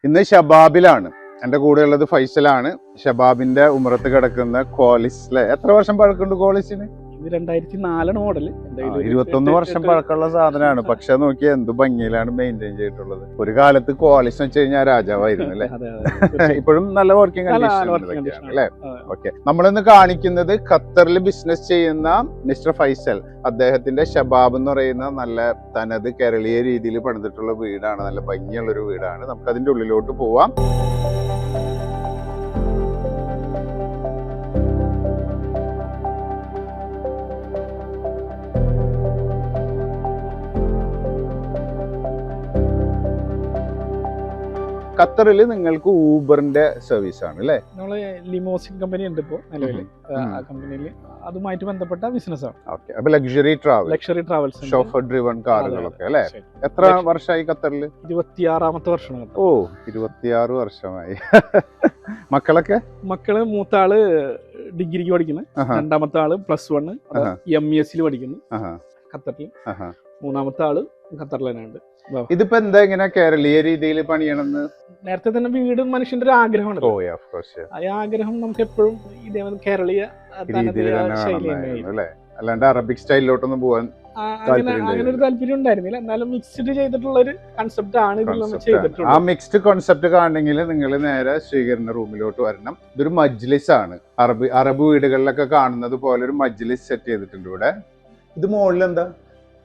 ഇന്ന് ഷബാബിലാണ്. എൻ്റെ കൂടെയുള്ളത് ഫൈസലാണ്. ഷബാബിന്റെ ഉമ്മറത്ത് കിടക്കുന്ന ക്വാളിസിലെ എത്ര വർഷം പഴക്കമുണ്ട് ക്വാളിസിന്? 2004 മോഡൽ. 21 വർഷം പഴക്കമുള്ള സാധനമാണ്. പക്ഷെ നോക്കിയാൽ എന്ത് ഭംഗിയിലാണ് മെയിൻറ്റെയിൻ ചെയ്തിട്ടുള്ളത്. ഒരു കാലത്ത് ക്വാളിസ് വെച്ച് കഴിഞ്ഞാൽ രാജാവായിരുന്നു അല്ലേ? ഇപ്പോഴും നല്ല വർക്കിംഗ് കണ്ടീഷൻ അല്ലേ? ഓക്കെ, നമ്മളിന്ന് കാണിക്കുന്നത് ഖത്തറിൽ ബിസിനസ് ചെയ്യുന്ന മിസ്റ്റർ ഫൈസൽ. അദ്ദേഹത്തിന്റെ ഷബാബ് എന്ന് പറയുന്ന നല്ല തനത് കേരളീയ രീതിയിൽ പണിതിട്ടുള്ള വീടാണ്. നല്ല ഭംഗിയുള്ള ഒരു വീടാണ്. നമുക്ക് അതിന്റെ ഉള്ളിലോട്ട് പോവാം. ഖത്തറിൽ നിങ്ങൾക്ക് ഊബറിന്റെ സർവീസ് ആണ് അല്ലേ? നമ്മള് ലിമോസിൻ കമ്പനി ഉണ്ട് ഇപ്പോ നിലവിൽ. ആ കമ്പനിയിൽ അതുമായിട്ട് ബന്ധപ്പെട്ട ബിസിനസ് ആണ്. ഓക്കെ, അപ്പൊ ലക്ഷറി ട്രാവൽസ്, ഷോഫർ ഡ്രിവൺ കാറുകളൊക്കെ അല്ലേ? എത്ര വർഷമായി ഖത്തറിൽ? 26ാമത്തെ വർഷമാണ്. ഓ, 26 വർഷമായി. മക്കളൊക്കെ? മക്കള് മൂത്താള് ഡിഗ്രിക്ക് പഠിക്കുന്നു, രണ്ടാമത്തെ ആള് +1 MES പഠിക്കുന്നു ഖത്തറിൽ, മൂന്നാമത്തെ ആള് ഖത്തറിൽ തന്നെ ഉണ്ട്. ഇതിപ്പോ എന്താ ഇങ്ങനെ കേരളീയ രീതിയിൽ പണിയണമെന്ന് നേരത്തെ തന്നെ വീട് മനുഷ്യന്റെ ഒരു ആഗ്രഹമാണ്. ആ ആഗ്രഹം നമുക്ക് എപ്പോഴും ഇതേപോലെ കേരളീയ അല്ലാണ്ട് അറബിക് സ്റ്റൈലിലോട്ടൊന്നും പോവാൻ അങ്ങനെ ഒരു താല്പര്യം ഉണ്ടായിരുന്നില്ല. എന്നാലും മിക്സ്ഡ് ചെയ്തിട്ടുള്ള ഒരു കൺസെപ്റ്റ് ആണ് ഇതിൽ നമ്മൾ ചെയ്തിട്ടുള്ളത്. ആ മിക്സ്ഡ് കോൺസെപ്റ്റ് കാണണമെങ്കിൽ നിങ്ങൾ നേരെ സ്വീകരണ റൂമിലോട്ട് വരണം. ഇതൊരു മജ്ലിസ് ആണ്. അറബ് വീടുകളിലൊക്കെ കാണുന്നത് പോലെ ഒരു മജ്ലിസ് സെറ്റ് ചെയ്തിട്ടുണ്ട് ഇവിടെ. ഇത് മുകളിൽ എന്താ?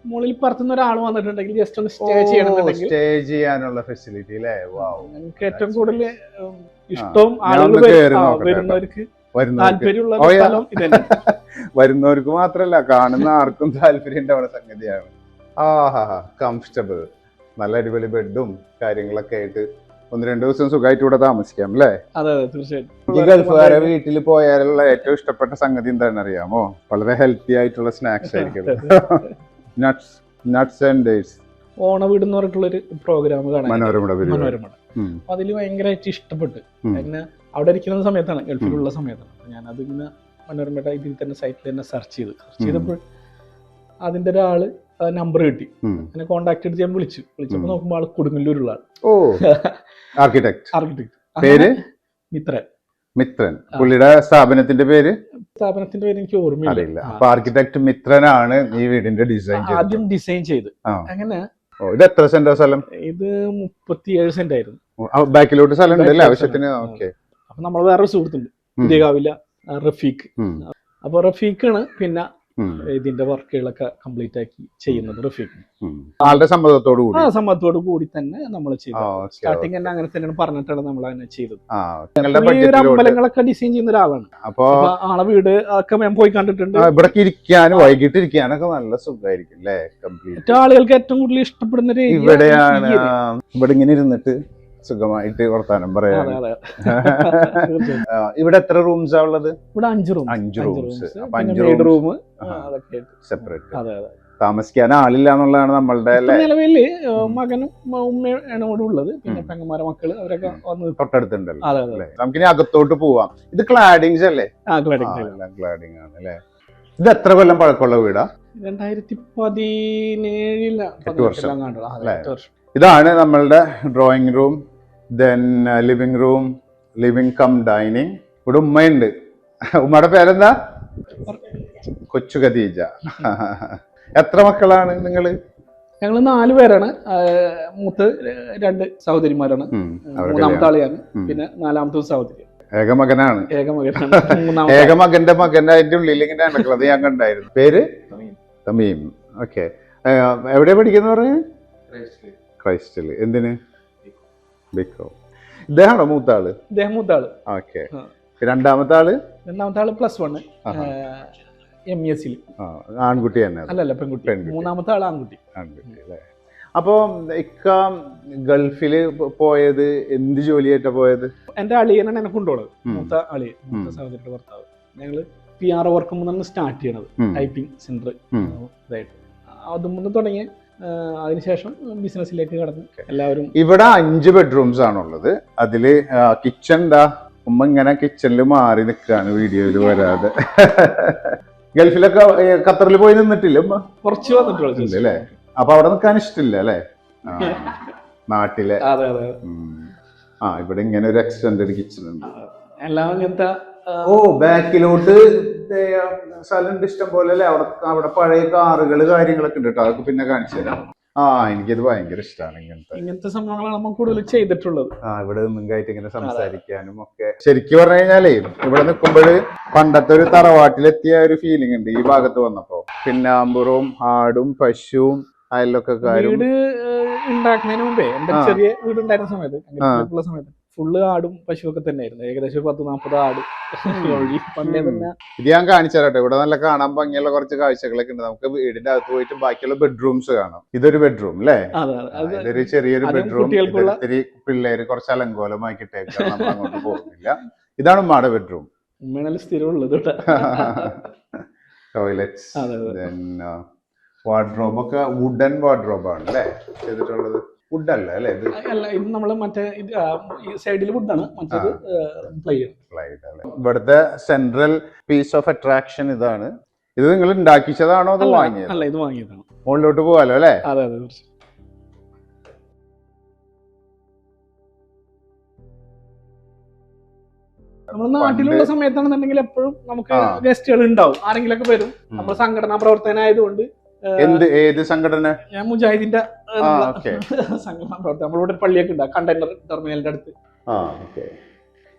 മുകളിൽ പുറത്തുനിന്ന് ഒരാൾ വന്നിട്ടുണ്ടെങ്കിൽ ജസ്റ്റ് ഒന്ന് സ്റ്റേ ചെയ്യണമെന്നുണ്ടെങ്കിൽ സ്റ്റേ ചെയ്യാനുള്ള ഫെസിലിറ്റി അല്ലേ? നമുക്ക് ഏറ്റവും കൂടുതൽ ഇഷ്ടവും ആളുകൾ വരുന്നവർക്ക് താല്പര്യമുള്ള സ്ഥലം ഇതന്നെ. വരുന്നവർക്ക് മാത്രല്ല, കാണുന്ന ആർക്കും താല്പര്യം ഉണ്ടാവുന്ന സംഗതിയാണ്. കംഫർട്ടബിൾ, നല്ല അടിപൊളി ബെഡും കാര്യങ്ങളൊക്കെ ആയിട്ട് 1-2 ദിവസം സുഖമായിട്ട് ഇവിടെ താമസിക്കാം അല്ലേ? അതെ, തീർച്ചയായിട്ടും. ഈ ഗൾഫുകാരെ വീട്ടിൽ പോയാലുള്ള ഏറ്റവും ഇഷ്ടപ്പെട്ട സംഗതി എന്താണെന്ന് അറിയാമോ? വളരെ ഹെൽത്തി ആയിട്ടുള്ള സ്നാക്സ് ആയിരിക്കും. Nuts and dates. ഓണ വീട് എന്ന് പറഞ്ഞിട്ടുള്ളൊരു പ്രോഗ്രാം കാണാൻ മനോരമ. അതിൽ ഭയങ്കരമായിട്ട് ഇഷ്ടപ്പെട്ടു. പിന്നെ അവിടെ ഇരിക്കുന്ന സമയത്താണ്, ഗൾഫിലുള്ള സമയത്താണ്. ഞാൻ അതിങ്ങനെ മനോരമയുടെ ഇതിൽ തന്നെ സൈറ്റിൽ തന്നെ സെർച്ച് ചെയ്തപ്പോൾ അതിന്റെ ഒരാള് നമ്പർ കിട്ടി. എന്നെ കോണ്ടാക്ട് ചെയ്ത് ഞാൻ വിളിച്ചപ്പോ നോക്കുമ്പോൾ ആള് കൊടുങ്ങല്ലൂരുള്ള ആൾ. ആർക്കിടെക്ട്. പേര് മിത്രൻ. പുള്ളിയുടെ സ്ഥാപനത്തിന്റെ പേര് എനിക്ക് ഓർമ്മയില്ല. അപ്പൊ ആർക്കിടെക്ട് മിത്രനാണ് ഈ വീടിന്റെ ആദ്യം ഡിസൈൻ ചെയ്ത്. അങ്ങനെ ഇത് എത്ര സെന്റ് സ്ഥലം? ഇത് 37 സെന്റ് ആയിരുന്നു. ബാക്കിലോട്ട് സ്ഥലം ഉണ്ടല്ലേ ആവശ്യത്തിന്? അപ്പൊ നമ്മൾ വേറൊരു സുഹൃത്തുണ്ട്, പുതിയകാവില റഫീഖ്. അപ്പൊ റഫീഖാണ് പിന്നെ ഇതിന്റെ വർക്കുകളൊക്കെ കംപ്ലീറ്റ് ആക്കി ചെയ്യുന്നത്. റഫീഖ് ആളുടെ സമ്മതത്തോടു കൂടി തന്നെ നമ്മൾ ചെയ്തത്. സ്റ്റാർട്ടിങ് തന്നെ അങ്ങനെ തന്നെയാണ് പറഞ്ഞിട്ടാണ് നമ്മൾ അങ്ങനെ ചെയ്തത്. അമ്പലങ്ങളൊക്കെ ഡിസൈൻ ചെയ്യുന്ന ഒരാളാണ്. അപ്പൊ ആളെ വീട് ഒക്കെ ഞാൻ പോയി കണ്ടിട്ടുണ്ട്. ഇവിടെ ഇരിക്കാനും വൈകിട്ട് ഇരിക്കാനൊക്കെ നല്ല സുഖമായിരിക്കും അല്ലേ? ഏറ്റവും ആളുകൾക്ക് ഏറ്റവും കൂടുതൽ ഇഷ്ടപ്പെടുന്ന ഒരു ഇവിടെയാണ്. ഇവിടെ ഇങ്ങനെ ഇരുന്നിട്ട് സുഖമായിട്ട് വർത്താനം പറയാം. ഇവിടെ എത്ര റൂംസാ ഉള്ളത്? ഇവിടെ 5 റൂംസ്. Room separate. താമസിക്കാൻ ആളില്ല എന്നുള്ളതാണ് നമ്മളുടെ നിലവില്. മകനും ഉമ്മയോടും ഉള്ളത്, പിന്നെ പെങ്ങന്മാരെ മക്കള് അവരൊക്കെ വന്ന് തൊട്ടടുത്തുണ്ടല്ലോ. നമുക്കിനി അകത്തോട്ട് പോവാം. ഇത് ക്ലാഡിങ്സ് അല്ലേ? ക്ലാഡിങ് ആണ് അല്ലേ? ഇത് എത്ര കൊല്ലം പഴക്കമുള്ള വീടാ? 2017 8 വർഷം. ഇതാണ് നമ്മളുടെ drawing room, then living room, living come dining. ഇവിടെ ഉമ്മയുണ്ട്. ഉമ്മയുടെ പേരെന്താ? കൊച്ചു ഖദീജ. എത്ര മക്കളാണ് നിങ്ങള്? ഞങ്ങള് 4 പേരാണ്. മൂത്ത് 2 സഹോദരിമാരാണ്. മൂന്നാമത്തെ ആളെയാണ്. പിന്നെ 4ാമത്തെ സഹോദരി. ഏകമകനാണ്. ഏകമകന്റെ മകന്റെ അതിന്റെ ഉള്ളിൽ ഇങ്ങനെ നടക്കുന്നത് ഞാൻ കണ്ടായിരുന്നു. പേര് തമീം. ഓക്കെ, എവിടെയാ പഠിക്കുന്ന പറഞ്ഞ? ക്രൈസ്റ്റില്. എന്തിന്? ബിക്കോ. ഇദ്ദേഹമാണോ മൂത്താള്? ഓക്കെ. രണ്ടാമത്തെ ആള് +1 MES. ആൺകുട്ടി തന്നെ? അല്ലല്ല, പെൺകുട്ടി. മൂന്നാമത്തെ ആള് ആൺകുട്ടി അല്ലേ? അപ്പൊ ഇക്ക ഗൾഫില് പോയത് എന്ത് ജോലിയായിട്ടാ പോയത്? എന്റെ അളിയനാണ് എന്നെ കൊണ്ടുപോകുന്നത്. മൂത്ത സഹോദരിയുടെ ഭർത്താവ്. ഞങ്ങള് PR വർക്ക് സ്റ്റാർട്ട് ചെയ്യണത്, ടൈപ്പിംഗ് സെന്റർ ഇതായിട്ട്. അതും തുടങ്ങിയ അതിനുശേഷം ബിസിനസ്സിലേക്ക് കടന്നു എല്ലാവരും. ഇവിടെ 5 ബെഡ്റൂംസ് ആണുള്ളത്. അതില് കിച്ചൺ ഉമ്മ ഇങ്ങനെ കിച്ചണിൽ മാറി നിൽക്കാണ് വീഡിയോയിൽ വരാതെ. ഗൾഫിലൊക്കെ ഖത്തറിൽ പോയി നിന്നിട്ടില്ല ഉമ്മ? കുറച്ച് വന്നിട്ടുള്ളൂ അല്ലേ? അപ്പൊ അവിടെ നിൽക്കാൻ ഇഷ്ടമില്ല അല്ലേ? നാട്ടിലെ ഇവിടെ ഇങ്ങനെ ഒരു എക്സ്റ്റൻഡഡ് കിച്ചൺ ഉണ്ട്. എല്ലാം അങ്ങനത്തെ. ഓ, ബാക്കിലോട്ട് സ്ഥലം ഇഷ്ടം പോലെ അല്ലേ? അവിടെ പഴയ കാറുകൾ കാര്യങ്ങളൊക്കെ ഉണ്ട് കേട്ടോ. അതൊക്കെ പിന്നെ കാണിച്ചു തരാം. എനിക്കത് ഭയങ്കര ഇഷ്ടമാണ് ഇങ്ങനത്തെ സംഭവങ്ങളാണ് നമ്മൾ കൂടുതൽ ചെയ്തിട്ടുള്ളത്. ഇവിടെ നിങ്ങൾക്കായിട്ട് ഇങ്ങനെ സംസാരിക്കാനും ഒക്കെ. ശരിക്കും പറഞ്ഞു കഴിഞ്ഞാലേ ഇവിടെ നിൽക്കുമ്പോൾ പണ്ടത്തെ ഒരു തറവാട്ടിലെത്തിയ ഒരു ഫീലിംഗ് ഉണ്ട് ഈ ഭാഗത്ത് വന്നപ്പോ. പിന്നാമ്പുറവും ആടും പശുവും അയൽവക്കക്കാരും. വീട് ഉണ്ടാക്കുന്നതിന് മുമ്പേ എന്റെ ചെറിയ വീട് ഉണ്ടായിരുന്ന സമയത്ത് ഫുള്ള് ആടും പശുവൊക്കെ തന്നെയായിരുന്നു. ഏകദേശം 10-40 ആട് പണ്ടേ തന്നെ. ഇത് ഞാൻ കാണിച്ചു തരാട്ടെ. ഇവിടെ നല്ല കാണാൻ ഭംഗിയുള്ള കുറച്ച് കാഴ്ചകളൊക്കെ ഉണ്ട്. നമുക്ക് വീടിന്റെ അകത്ത് പോയിട്ട് ബാക്കിയുള്ള ബെഡ്റൂംസ് കാണാം. ഇതൊരു ബെഡ്റൂം അല്ലേ? ഇതൊരു ചെറിയൊരു ബെഡ്റൂം. ഇത്തിരി പിള്ളേര് കുറച്ച് അലങ്കോലമാക്കിട്ടേക്കാണ്, നമ്മൾ അങ്ങോട്ട് പോകുന്നില്ല. ഇതാണ് ഉമ്മയുടെ ബെഡ്റൂം. ഉമ്മയാണ് സ്ഥിരമുള്ളത്. ടോയ്ലറ്റ്സ്, വാർഡ്രോബ് ഒക്കെ വുഡൻ വാർഡ്രോബാണ് അല്ലേ ചെയ്തിട്ടുള്ളത്? വുഡ് അല്ല അല്ലേ? ഇത് നമ്മള് മറ്റേ സൈഡിൽ വുഡാണ്, മറ്റേത് പ്ലൈഡ്. ഇവിടുത്തെ സെൻട്രൽ പീസ് ഓഫ് അട്രാക്ഷൻ ഇതാണ്. ഇത് നിങ്ങൾ ഉണ്ടാക്കിച്ചതാണോ അത് വാങ്ങിയത്? അല്ല, ഇത് വാങ്ങിയതാണ്. മുകളിലോട്ട് പോവാലോ അല്ലേ? അതെ അതെ. നമ്മുടെ നാട്ടിലുള്ള സമയത്താണെന്നുണ്ടെങ്കിൽ എപ്പോഴും നമുക്ക് ഗസ്റ്റുകൾ ഉണ്ടാവും, ആരെങ്കിലും ഒക്കെ വരും. നമ്മൾ സംഘടനാ പ്രവർത്തനായതുകൊണ്ട്. ഏത് സംഘടന? ഞാൻ മുജാഹിദിന്റെ സംഘടനാ പ്രവർത്തനം. നമ്മളിവിടെ ഒരു പള്ളിയൊക്കെ ഉണ്ട്, കണ്ടെയ്നർ ടെർമിനലിന്റെ അടുത്ത്.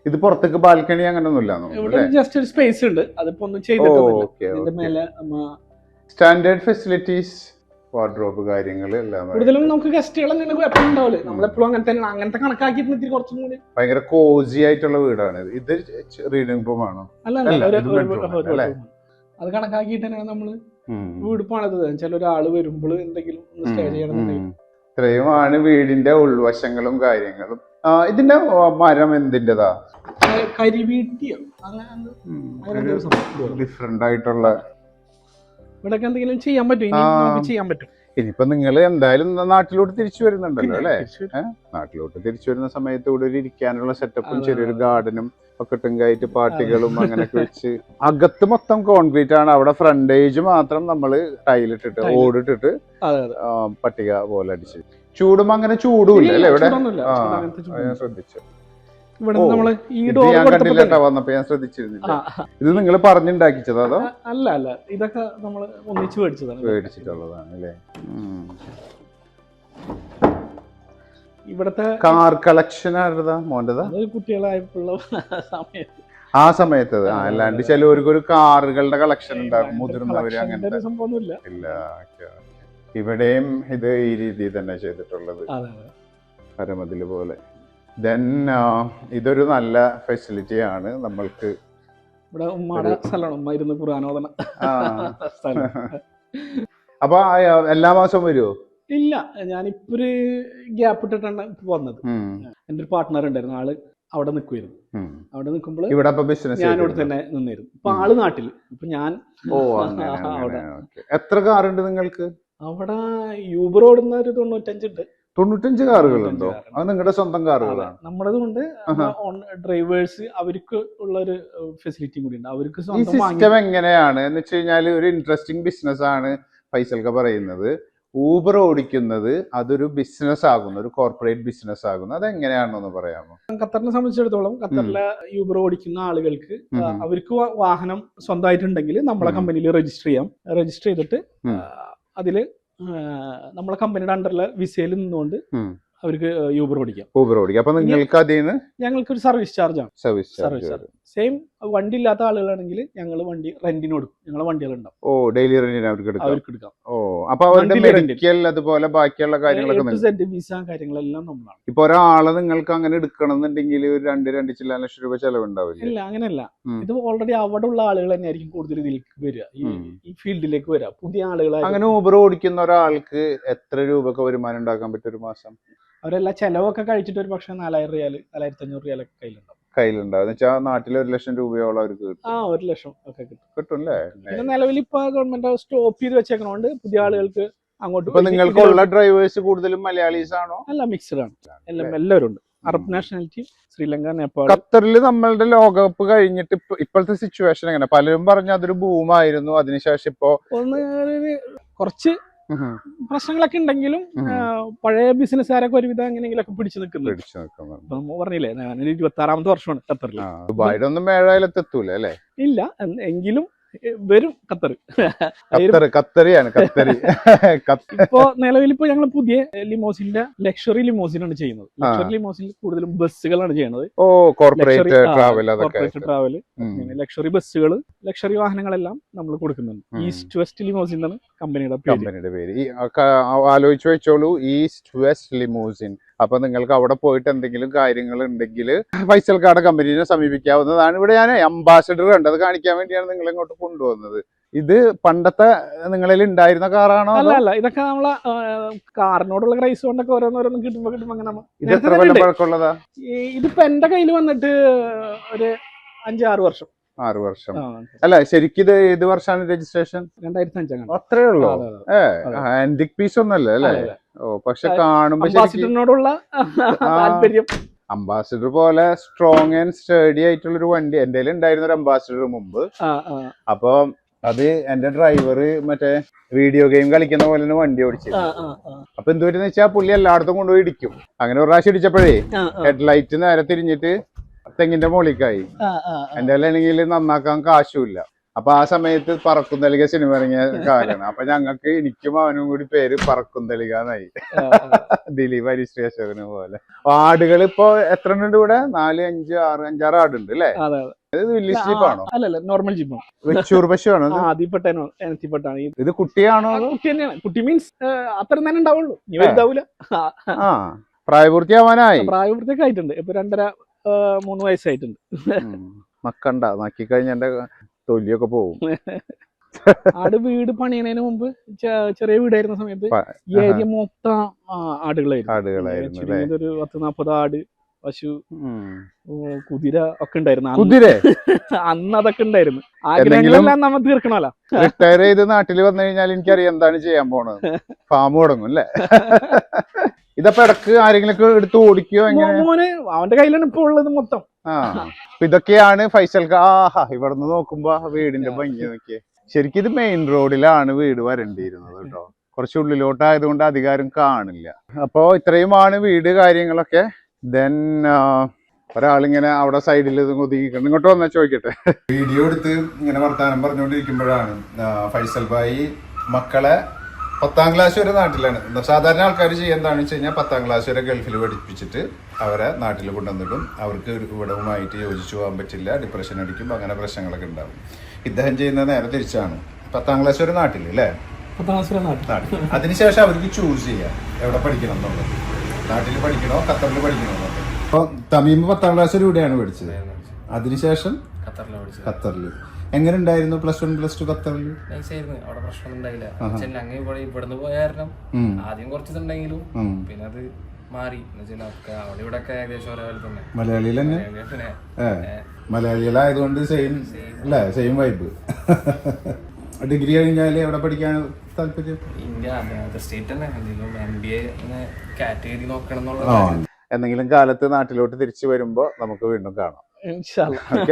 ഇത് പുറത്തേക്ക് ബാൽക്കണി അങ്ങനെയൊന്നുമില്ല. ഇവിടെ ജസ്റ്റ് ഒരു സ്പേസ് ഉണ്ട്, അതിപ്പോ ഒന്നും ചെയ്തിട്ടില്ല. മേലെ സ്റ്റാൻഡേർഡ് ഫെസിലിറ്റീസ്, വാർഡ്രോബ് കാര്യങ്ങൾ എല്ലാം. കൂടുതലും നമുക്ക് ഗസ്റ്റുകൾ എപ്പോഴും ഉണ്ടാവില്ലേ, നമ്മളെപ്പോഴും അങ്ങനത്തെ കണക്കാക്കിയിട്ട് ഇത്തിരി കുറച്ചും കൂടി ഭയങ്കര കോസി ആയിട്ടുള്ള വീടാണ്. ഇത് റീഡിംഗ് റൂം ആണോ? അല്ല, അത് കണക്കാക്കിയിട്ട് തന്നെയാണ് നമ്മള് വീട് പണിത്. ചില ഒരാള് വരുമ്പോൾ എന്തെങ്കിലും ഒന്ന് സ്റ്റേ ചെയ്യണമെന്നുണ്ടെങ്കിൽ. ഇത്രയുമാണ് വീടിന്റെ ഉൾവശങ്ങളും കാര്യങ്ങളും. ഇതിന്റെ മരം എന്തിൻ്റെതാ? കരിവീട്ടിയോ ഡിഫറെന്റ് ആയിട്ടുള്ള. ഇവിടെ എന്തെങ്കിലും ചെയ്യാൻ പറ്റും, ചെയ്യാൻ പറ്റും. ഇനിയിപ്പോ നിങ്ങൾ എന്തായാലും നാട്ടിലോട്ട് തിരിച്ചു വരുന്നുണ്ടല്ലോ അല്ലെ? നാട്ടിലോട്ട് തിരിച്ചു വരുന്ന സമയത്ത് ഇവിടെ ഒരു ഇരിക്കാനുള്ള സെറ്റപ്പും ചെറിയൊരു ഗാർഡനും ഒക്കെ ഇട്ടും പാർട്ടികളും അങ്ങനെയൊക്കെ വെച്ച്. അകത്ത് മൊത്തം കോൺക്രീറ്റ് ആണ്. അവിടെ ഫ്രണ്ടേജ് മാത്രം നമ്മള് ടൈലിട്ടിട്ട് ഓടിട്ടിട്ട് പട്ടിക പോലെ അടിച്ച്. ചൂടും അങ്ങനെ ചൂടുമില്ല അല്ലെ ഇവിടെ? ഞാൻ ശ്രദ്ധിച്ചു. ഞാൻ കണ്ടില്ലട്ടോ, വന്നപ്പോ ഞാൻ ശ്രദ്ധിച്ചിരുന്നില്ല. ഇത് നിങ്ങൾ പറഞ്ഞുണ്ടാക്കിച്ചതോ അതോ? അല്ല അല്ല, ഇതൊക്കെ നമ്മൾ ഒന്നിച്ച് മേടിച്ചിട്ടുള്ളതാണ് അല്ലേ? ഇവിടത്തെ കാർ കളക്ഷൻ ആരുടേതാ? മോന്റെതാ? കുട്ടികളായിട്ടുള്ള സമയത്ത്. ആ സമയത്ത് അല്ലാണ്ട് ചിലവർക്ക് ഒരു കാറുകളുടെ കളക്ഷൻ ഉണ്ടാകും, മുതിർന്നവര്. അങ്ങനത്തെ സംഭവമൊന്നുമില്ല. ഇല്ല. ഇവിടെയും ഇത് ഈ രീതിയിൽ തന്നെ ചെയ്തിട്ടുള്ളത്, പരമതില് പോലെ. ദെൻ ഇതൊരു നല്ല ഫെസിലിറ്റി ആണ് നമ്മൾക്ക്. ഇവിടെ ഉമ്മയുടെ സ്ഥലമാണ്, ഉമ്മ ഇരുന്ന് ഖുർആൻ ഓതണ സ്ഥലം. അപ്പൊ എല്ലാ മാസവും വരുമോ? ഇല്ല, ഞാനിപ്പോ ഒരു ഗ്യാപ്പ് ഇട്ടിട്ടാണ് വന്നത്. എന്റെ ഒരു പാർട്ട്ണർ ഉണ്ടായിരുന്നു, ആള് അവിടെ നിൽക്കുമായിരുന്നു. അവിടെ നിൽക്കുമ്പോൾ ഞാനിവിടെ തന്നെ നിന്നിരുന്നു. ഇപ്പൊ ആള് നാട്ടില്, ഇപ്പൊ ഞാൻ അവിടെ. എത്ര കാറുണ്ട് നിങ്ങൾക്ക് അവിടെ? യൂബർ ഓടുന്ന ഒരു 95 ഉണ്ട്. 95 കാറുകളുണ്ടോ? അത് നിങ്ങളുടെ സ്വന്തം കാറുകളാണ്? നമ്മുടേത് കൊണ്ട് ഡ്രൈവേഴ്സ് അവർക്ക് ഉള്ള ഒരു ഫെസിലിറ്റി കൂടി ഉണ്ട്. അവർക്ക് ഈ സിസ്റ്റം എങ്ങനെയാണ് എന്ന് വെച്ച് കഴിഞ്ഞാൽ ഒരു ഇൻട്രസ്റ്റിംഗ് ബിസിനസ് ആണ് ഫൈസൽക്ക പറയുന്നത്. ഊബർ ഓടിക്കുന്നത് അതൊരു ബിസിനസ് ആകുന്നു, ഒരു കോർപ്പറേറ്റ് ബിസിനസ് ആകുന്നു. അതെങ്ങനെയാണെന്ന് പറയാമോ? ഖത്തറിനെ സംബന്ധിച്ചിടത്തോളം ഖത്തറിലെ യൂബർ ഓടിക്കുന്ന ആളുകൾക്ക് അവർക്ക് വാഹനം സ്വന്തമായിട്ടുണ്ടെങ്കിൽ നമ്മളെ കമ്പനിയിൽ രജിസ്റ്റർ ചെയ്യാം. രജിസ്റ്റർ ചെയ്തിട്ട് അതില് നമ്മളെ കമ്പനിയുടെ അണ്ടറിലെ വിസയിൽ നിന്നുകൊണ്ട് അവർക്ക് യൂബർ ഓടിക്കാം. അപ്പൊ നിങ്ങൾക്ക് അതിന് ഞങ്ങൾക്കൊരു സർവീസ് ചാർജ് ആണ്. Service charge same. വണ്ടി ഇല്ലാത്ത ആളുകളാണെങ്കിൽ ഞങ്ങൾ വണ്ടി റെന്റിന് കൊടുക്കും. ഞങ്ങളെ വണ്ടികളുണ്ടാവും. ഡെയിലി റെന്റിന് അവർക്ക് എടുക്കാം. അതുപോലെ ബാക്കിയുള്ള കാര്യങ്ങളൊക്കെ വിസ കാര്യങ്ങളെല്ലാം നമ്മളാണ്. ഇപ്പൊ ഒരാളെ നിങ്ങൾക്ക് അങ്ങനെ എടുക്കണമെന്നുണ്ടെങ്കിൽ ഒരു 2 ചില ലക്ഷം രൂപ ചെലവുണ്ടാവില്ല? ഇല്ല, അങ്ങനെയല്ല. ഇത് ഓൾറെഡി അവിടെ ഉള്ള ആളുകൾ തന്നെയായിരിക്കും കൂടുതൽ ഇതിലേക്ക് വരിക, ഈ ഫീൽഡിലേക്ക് വരിക, പുതിയ ആളുകൾ. അങ്ങനെ ഊബർ ഓടിക്കുന്ന ഒരാൾക്ക് എത്ര രൂപക്ക് വരുമാനം ഉണ്ടാക്കാൻ പറ്റും ഒരു മാസം? അവരെല്ലാം ചെലവൊക്കെ കഴിച്ചിട്ട് ഒരു പക്ഷെ 4000 റിയാൽ 4500 റിയാലൊക്കെ കയ്യിലുണ്ടാവും. എന്ന് വെച്ചാൽ നാട്ടിൽ 1 ലക്ഷം രൂപയോളം അവർക്ക് കിട്ടും. 1 ലക്ഷം ഒക്കെ കിട്ടും അല്ലേ? പിന്നെ നിലവിൽ ഇപ്പൊ ഗവൺമെന്റ് സ്റ്റോപ്പ് ചെയ്ത് വെച്ചേക്കണോണ്ട് പുതിയ ആളുകൾക്ക് അങ്ങോട്ട്. ഇപ്പൊ നിങ്ങൾക്കുള്ള ഡ്രൈവേഴ്സ് കൂടുതലും മലയാളീസ് ആണോ? അല്ല, മിക്സ്ഡ് ആണ്. എല്ലാവരും ഉണ്ട്. Arab nationality, Sri Lanka, Nepal. ഖത്തറിൽ നമ്മളുടെ ലോകകപ്പ് കഴിഞ്ഞിട്ട് ഇപ്പോഴത്തെ സിറ്റുവേഷൻ എങ്ങനെ? പലരും പറഞ്ഞു അതൊരു ബൂമായിരുന്നു, അതിനുശേഷം ഇപ്പോ കുറച്ച് പ്രശ്നങ്ങളൊക്കെ ഉണ്ടെങ്കിലും പഴയ ബിസിനസ്സുകാരൊക്കെ ഒരുവിധം എങ്ങനെയെങ്കിലൊക്കെ പിടിച്ചു നിൽക്കുന്നു. പറഞ്ഞില്ലേ ഞാനൊരു 26ാമത്തെ വർഷമാണ് ഖത്തറിൽ. ദുബായിലൊന്നും മേഴയിലത്ത് എത്തൂല അല്ലേ? ഇല്ല, എങ്കിലും വരും ഖത്തർ. ഖത്തറിയാണ് ഖത്തറി. ഇപ്പോ നിലവിലിപ്പോ ഞങ്ങൾ പുതിയ ലിമോസിന്റെ ലക്ഷറി ലിമോസിനാണ് ചെയ്യുന്നത്. ലക്ഷറി ലിമോസിൽ കൂടുതലും ബസ്സുകളാണ് ചെയ്യുന്നത്. കോർപ്പറേറ്റ് ട്രാവൽ, ലക്ഷറി ബസ്സുകൾ, ലക്ഷറി വാഹനങ്ങളെല്ലാം നമ്മൾ കൊടുക്കുന്നുണ്ട്. ഈസ്റ്റ് വെസ്റ്റ് ലിമോസിൻ എന്നാണ് കമ്പനിയുടെ പേര്. ആലോചിച്ച് വെച്ചോളൂ, ഈസ്റ്റ് വെസ്റ്റ് ലിമോസിൻ. അപ്പൊ നിങ്ങൾക്ക് അവിടെ പോയിട്ട് എന്തെങ്കിലും കാര്യങ്ങൾ ഉണ്ടെങ്കിൽ ഫൈസൽക്കാരുടെ കമ്പനീനെ സമീപിക്കാവുന്നതാണ്. ഇവിടെ ഞാൻ അംബാസഡർ കണ്ടത് കാണിക്കാൻ വേണ്ടിയാണ് നിങ്ങളെ ഇങ്ങോട്ട് കൊണ്ടുവന്നത്. ഇത് പണ്ടത്തെ നിങ്ങളിൽ ഉണ്ടായിരുന്ന കാറാണോ? അല്ല, ഇതൊക്കെ നമ്മളെ കാറിനോടുള്ള ക്രൈസ് കൊണ്ടൊക്കെ ഓരോന്നോരോന്നും കിട്ടുമ്പോ അങ്ങനെ. ഇത് എത്ര കൊല്ലം പഴക്കമുള്ളതാ? ഇതിപ്പോ എന്റെ കയ്യിൽ വന്നിട്ട് ഒരു 5-6 വർഷം. 6 വർഷം. അല്ല, ശരിക്കും ഇത് ഏത് വർഷമാണ് രജിസ്ട്രേഷൻ? 2005. അത്രേ ഉള്ളൂ. ആന്റിക് പീസ് ഒന്നല്ലേ അല്ലേ? പക്ഷെ കാണുമ്പോ അംബാസിഡറിനോടുള്ള താല്പര്യം. അംബാസിഡർ പോലെ സ്ട്രോങ് ആൻഡ് സ്റ്റേഡി ആയിട്ടുള്ള ഒരു വണ്ടി എന്റെ ഉണ്ടായിരുന്ന ഒരു അംബാസിഡർ മുമ്പ്. അപ്പൊ അത് എന്റെ ഡ്രൈവർ മറ്റേ വീഡിയോ ഗെയിം കളിക്കുന്ന പോലെ തന്നെ വണ്ടി ഓടിച്ചത്. അപ്പൊ എന്തുപറ്റെന്ന് വെച്ചാൽ പുള്ളി എല്ലായിടത്തും കൊണ്ടുപോയി ഇടിക്കും. അങ്ങനെ ഒരു പ്രാവശ്യം ഇടിച്ചപ്പോഴേ ഹെഡ്ലൈറ്റ് നേരെ തിരിഞ്ഞിട്ട് തെങ്ങിന്റെ മോളിക്കായി. എന്റെ ആണെങ്കിൽ നന്നാക്കാൻ കാശുമില്ല. അപ്പൊ ആ സമയത്ത് പറക്കുന്തലിക സിനിമ ഇറങ്ങിയ കാലാണ്. അപ്പൊ ഞങ്ങൾക്ക് എനിക്കും അവനും കൂടി പേര് പറക്കുന്തലിക എന്നായി. ദിലീപ് ഹരിശ്രീ പോലെ. ആടുകൾ ഇപ്പൊ എത്ര ഉണ്ട് ഇവിടെ? 4, 5, 6, 5-6 ആടുണ്ട് അല്ലേ? വലിയ ജീപ്പാണോ? അല്ലല്ല, നോർമൽ ജീപ്പാണ്. വെച്ചൂർ പശുവാണോ? ഇത് കുട്ടിയാണോ? കുട്ടി തന്നെയാണ്. കുട്ടി മീൻസ് അത്ര തന്നെ ഉണ്ടാവുള്ളൂ, നീ വലുതാവൂല. പ്രായപൂർത്തിയാവാനായി? പ്രായപൂർത്തിയൊക്കെ ആയിട്ടുണ്ട്. ഇപ്പൊ 2.5-3 വയസ്സായിട്ടുണ്ട്. നക്കണ്ട, നക്കി കഴിഞ്ഞ എന്റെ തൊലിയൊക്കെ പോകും. ആട് വീട് പണിയണതിന് മുമ്പ് ചെറിയ വീടായിരുന്ന സമയത്ത് ഈ ഏരിയ മൊത്തം ആടുകളായിരുന്നു. ഒരു 10-40 ആട്, പശു, കുതിര ഒക്കെ ഉണ്ടായിരുന്നു. അന്ന് അതൊക്കെ ഉണ്ടായിരുന്നു. ആഗ്രഹങ്ങളെല്ലാം നമ്മൾ തീർക്കണമല്ലോ. റിട്ടയർ ചെയ്ത് നാട്ടിൽ വന്നു കഴിഞ്ഞാൽ എനിക്കറിയാം എന്താണ് ചെയ്യാൻ പോണത്. ഫാം തുടങ്ങും അല്ലേ? ഇതപ്പോ ഇടക്ക് ആരെങ്കിലും എടുത്ത് ഓടിക്കോ? മോന് അവന്റെ കയ്യിലാണ് ഇപ്പൊ ഉള്ളത് മൊത്തം. ഇതൊക്കെയാണ് ഫൈസൽക്ക്. ഇവിടുന്ന് നോക്കുമ്പോ വീടിന്റെ ഭംഗി നോക്കിയേ. ശരിക്കും ഇത് മെയിൻ റോഡിലാണ് വീട് വരേണ്ടിയിരുന്നത് കേട്ടോ. കുറച്ച് ഉള്ളിലോട്ടായതുകൊണ്ട് അധികാരം കാണില്ല. അപ്പോ ഇത്രയുമാണ് വീട് കാര്യങ്ങളൊക്കെ. ദെൻ ഒരാളിങ്ങനെ അവിടെ സൈഡിൽ ഒതുങ്ങിക്കണം. ഇങ്ങോട്ട് വന്നാൽ ചോദിക്കട്ടെ. വീഡിയോ എടുത്ത് ഇങ്ങനെ വർത്താനം പറഞ്ഞുകൊണ്ടിരിക്കുമ്പോഴാണ് ഫൈസൽ ഭായി മക്കളെ 10ാം ക്ലാസ് വരെ നാട്ടിലാണ്. സാധാരണ ആൾക്കാർ ചെയ്യുന്നതാണെന്ന് വെച്ച് കഴിഞ്ഞാൽ 10ാം ക്ലാസ് വരെ ഗൾഫിൽ പഠിപ്പിച്ചിട്ട് അവരെ നാട്ടിൽ കൊണ്ടുവന്നിടും. അവർക്ക് ഇവിടവുമായിട്ട് യോജിച്ചു പോകാൻ പറ്റില്ല, ഡിപ്രഷൻ അടിക്കും, അങ്ങനെ പ്രശ്നങ്ങളൊക്കെ ഉണ്ടാവും. ഇദ്ദേഹം ചെയ്യുന്നത് നേരെ തിരിച്ചാണ്. 10ാം ക്ലാസ് വരെ നാട്ടിൽ അല്ലേ? 10ാം ക്ലാസ് വരെ നാട്ടിൽ. അതിനുശേഷം അവർക്ക് ചൂസ് ചെയ്യാം എവിടെ പഠിക്കണം എന്നുള്ളത്. നാട്ടിൽ പഠിക്കണോ ഖത്തറിൽ പഠിക്കണോ എന്നുള്ളത്. അപ്പൊ തമീമ് 10ാം ക്ലാസ് വരെ ഇവിടെയാണ് പഠിച്ചത്. അതിനുശേഷം ഖത്തറിൽ. എങ്ങനെ ഉണ്ടായിരുന്നു +1 +2 ഖത്തറിൽ? അവിടെ പ്രശ്നം ഉണ്ടായില്ല. ഇവിടുന്ന് പോയ കാരണം ആദ്യം കുറച്ചുണ്ടെങ്കിലും പിന്നെ അത് മാറി. അവിടെ ഇവിടെ ഏകദേശം ഒരേപോലെ തന്നെ. മലയാളിയിൽ തന്നെ മലയാളികളായതുകൊണ്ട് സെയിം അല്ലേ? Same vibe. ഡിഗ്രി കഴിഞ്ഞാല് എവിടെ പഠിക്കാൻ താല്പര്യം? ഇന്ത്യ സ്റ്റേറ്റ് തന്നെ. എന്തെങ്കിലും MBA കാറ്റഗറി നോക്കണം എന്നുള്ള. എന്തെങ്കിലും കാലത്ത് നാട്ടിലോട്ട് തിരിച്ചു വരുമ്പോ നമുക്ക് വീണ്ടും കാണാം. ഇൻഷാ അല്ലാഹ്.